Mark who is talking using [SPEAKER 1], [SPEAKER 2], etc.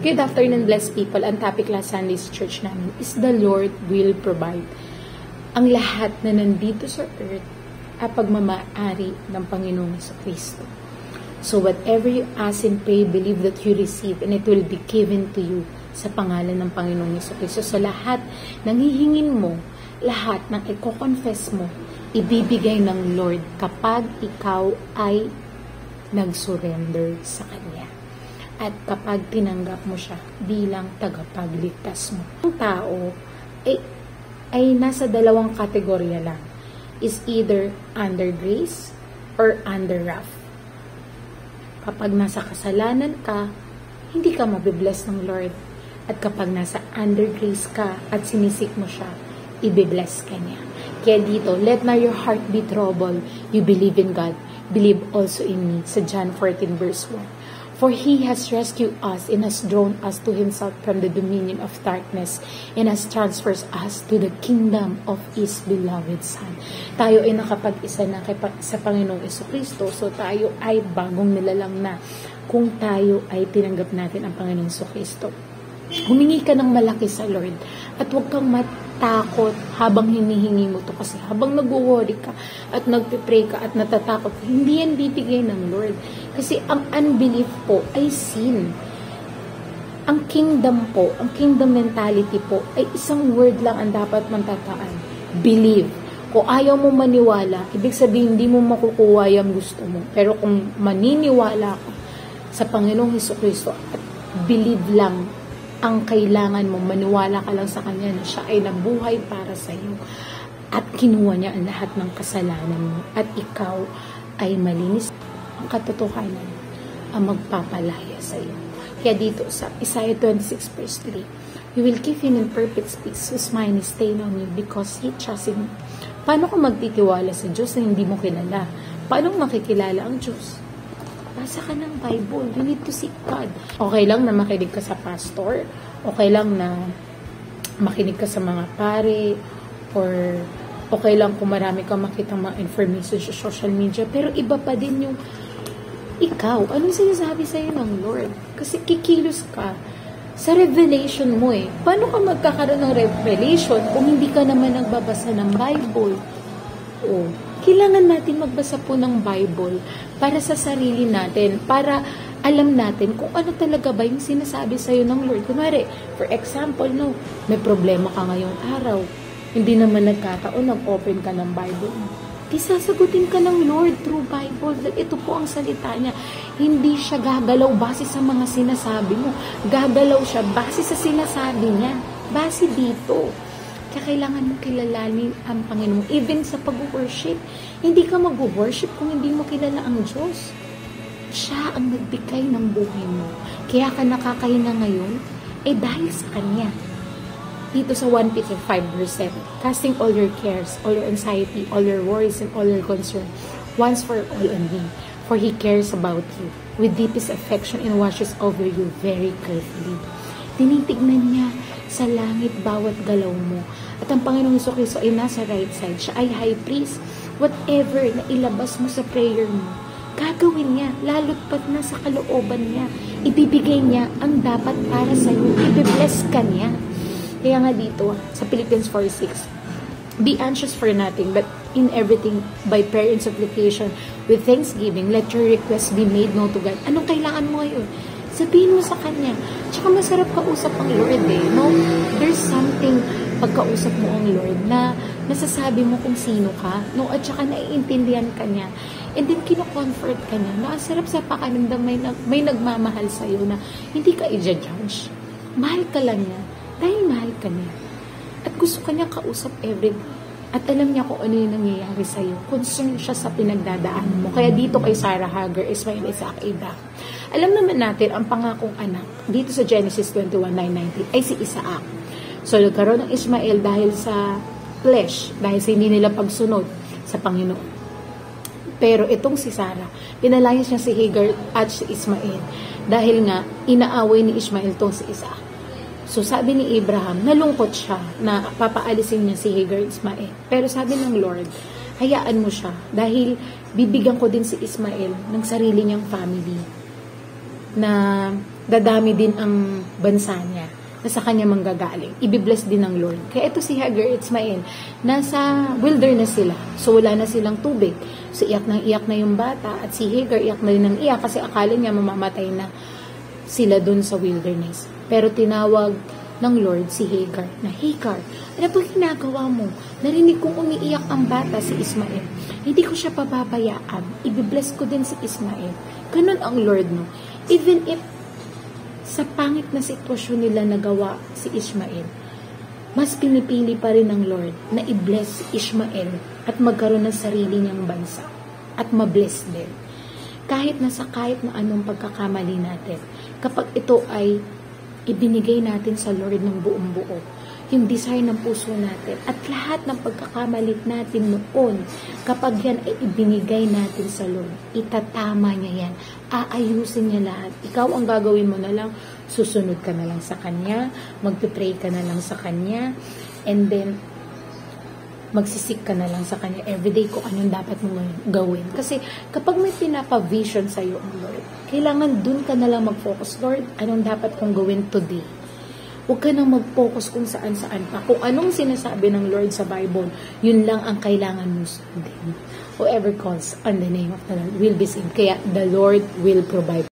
[SPEAKER 1] Good afternoon, blessed people. Ang topic last Sunday sa church namin is the Lord will provide. Ang lahat na nandito sa earth ay pagmamaari ng Panginoong Kristo. So whatever you ask and pray, believe that you receive and it will be given to you sa pangalan ng Panginoong Kristo. So lahat ng hihingin mo, lahat ng i-confess mo, ibibigay ng Lord kapag ikaw ay nag-surrender sa Kanya. At kapag tinanggap mo siya bilang tagapagligtas mo. Ang tao ay nasa dalawang kategorya lang. Is either under grace or under wrath. Kapag nasa kasalanan ka, hindi ka mabibless ng Lord. At kapag nasa under grace ka at sinisik mo siya, ibibless ka niya. Kaya dito, let not your heart be troubled. You believe in God. Believe also in me. Sa John 14 verse 1. For He has rescued us and has drawn us to Himself from the dominion of darkness and has transferred us to the kingdom of His beloved Son. Tayo ay nakapag-isa na sa Panginoong Jesucristo, so tayo ay bagong nilalang na kung tayo ay tinanggap natin ang Panginoong Jesucristo. Humingi ka ng malaki sa Lord at huwag kang matakot habang hinihingi mo to, kasi habang nag-worry ka at nagpipray ka at natatakot, hindi yan bibigay ng Lord. Kasi ang unbelief po ay sin. Ang kingdom po, ang kingdom mentality po ay isang word lang ang dapat mantataan. Believe. Kung ayaw mo maniwala, ibig sabihin hindi mo makukuha yung gusto mo. Pero kung maniniwala ka sa Panginoong Jesucristo at believe lang ang kailangan mo, maniwala ka lang sa Kanya na siya ay nabuhay para sa iyo at kinuha niya ang lahat ng kasalanan mo at ikaw ay malinis. Ang katotohanan ang magpapalaya sa iyo. Kaya dito sa Isaiah 26 verse 3, you will keep him in perfect peace whose mind is stayed on you because he trusts in you. Paano ka magtitiwala sa Diyos na hindi mo kilala? Paano makikilala ang Diyos? Basa ka ng Bible. You need to seek God. Okay lang na makinig ka sa pastor. Okay lang na makinig ka sa mga pare. Or okay lang kung marami kang makitang mga information sa social media. Pero iba pa din yung ikaw. Anong sinasabi sa'yo ng Lord? Kasi kikilos ka sa revelation mo eh. Paano ka magkakaroon ng revelation kung hindi ka naman nagbabasa ng Bible? Oh, kailangan natin magbasa po ng Bible para sa sarili natin, para alam natin kung ano talaga ba yung sinasabi sa'yo ng Lord. Kunwari, for example, no, may problema ka ngayong araw, hindi naman nagkataon, nag-open ka ng Bible mo. Di sasagutin ka ng Lord through Bible. Ito po ang salita niya. Hindi siya gagalaw base sa mga sinasabi mo. Gagalaw siya base sa sinasabi niya. Base dito. Kaya kailangan mo kilalanin ang Panginoon. Even sa pag-worship, hindi ka mag-worship kung hindi mo kilala ang Diyos. Siya ang nagbigay ng buhay mo. Kaya ka nakakahinga ngayon, dahil sa Kanya. Dito sa 1 Peter 5 verse 7, casting all your cares, all your anxiety, all your worries, and all your concern, once for all on Him. For He cares about you with deepest affection and watches over you very carefully. Tinitignan niya sa langit bawat galaw mo. At ang Panginoong Jesucristo ay nasa right side. Siya ay high priest. Whatever na ilabas mo sa prayer mo, gagawin niya. Lalo't pat nasa kalooban niya. Ibibigay niya ang dapat para sa iyo. Ibibless ka niya. Kaya nga dito, sa Philippians 4:6, be anxious for nothing, but in everything, by prayer and supplication, with thanksgiving, let your requests be made known to God. Anong kailangan mo ngayon? Sabihin mo sa Kanya. Tsaka masarap kausap ang Lord no? There's something pagkausap mo ang Lord na nasasabi mo kung sino ka, no? At tsaka naiintindihan ka niya. And then kino-comfort ka niya. Na sarap sa pakanandang may nagmamahal sa'yo na hindi ka i-judge. Mahal ka lang niya. Dahil mahal ka niya. At gusto ka niya kausap everyday. At alam niya kung ano yung nangyayari sa'yo. Concern siya sa pinagdadaan mo. Kaya dito kay Sarah, Hagar, Ismael, Isaac, Abraham. Alam naman natin, ang pangakong anak, dito sa Genesis 21:9-19, ay si Isaac. So, nagkaroon ng Ismael dahil sa flesh, dahil sa hindi nila pagsunod sa Panginoon. Pero itong si Sarah, pinalayas niya si Hagar at si Ismael. Dahil nga, inaaway ni Ismael itong si Isaac. So sabi ni Abraham, nalungkot siya na papaalisin niya si Hagar at Ismael. Pero sabi ng Lord, hayaan mo siya dahil bibigyan ko din si Ismael ng sarili niyang family na dadami din ang bansa niya na sa kanya manggagaling. Ibibless din ng Lord. Kaya ito si Hagar at Ismael, nasa wilderness sila. So wala na silang tubig. So iyak na yung bata at si Hagar iyak na rin ng iyak kasi akala niya mamamatay na sila dun sa wilderness. Pero tinawag ng Lord si Hagar na, Hagar, ano po ginagawa mo? Narinig kong umiiyak ang bata si Ismael. Hindi ko siya pababayaan. Ibibless ko din si Ismael. Ganun ang Lord, no? Even if sa pangit na sitwasyon nila nagawa si Ismael, mas pinipili pa rin ng Lord na i-bless si Ismael at magkaroon ng sarili niyang bansa at ma-bless din. Kahit na anong pagkakamali natin, kapag ito ay ibinigay natin sa Lord ng buong buo, yung desire ng puso natin at lahat ng pagkakamalit natin noon, kapag yan ay ibinigay natin sa Lord, itatama niya yan, aayusin niya lahat. Ikaw ang gagawin mo na lang, susunod ka na lang sa Kanya, magpipray ka na lang sa Kanya, and then magsisik ka na lang sa Kanya everyday kung anong dapat mo gawin. Kasi kapag may pinapa-vision sa'yo ang Lord, kailangan dun ka na lang mag-focus. Lord, anong dapat kong gawin today? Huwag ka nang mag-focus kung saan-saan pa. Kung anong sinasabi ng Lord sa Bible, yun lang ang kailangan mo sundin. Whoever calls on the name of the Lord will be saved. Kaya the Lord will provide.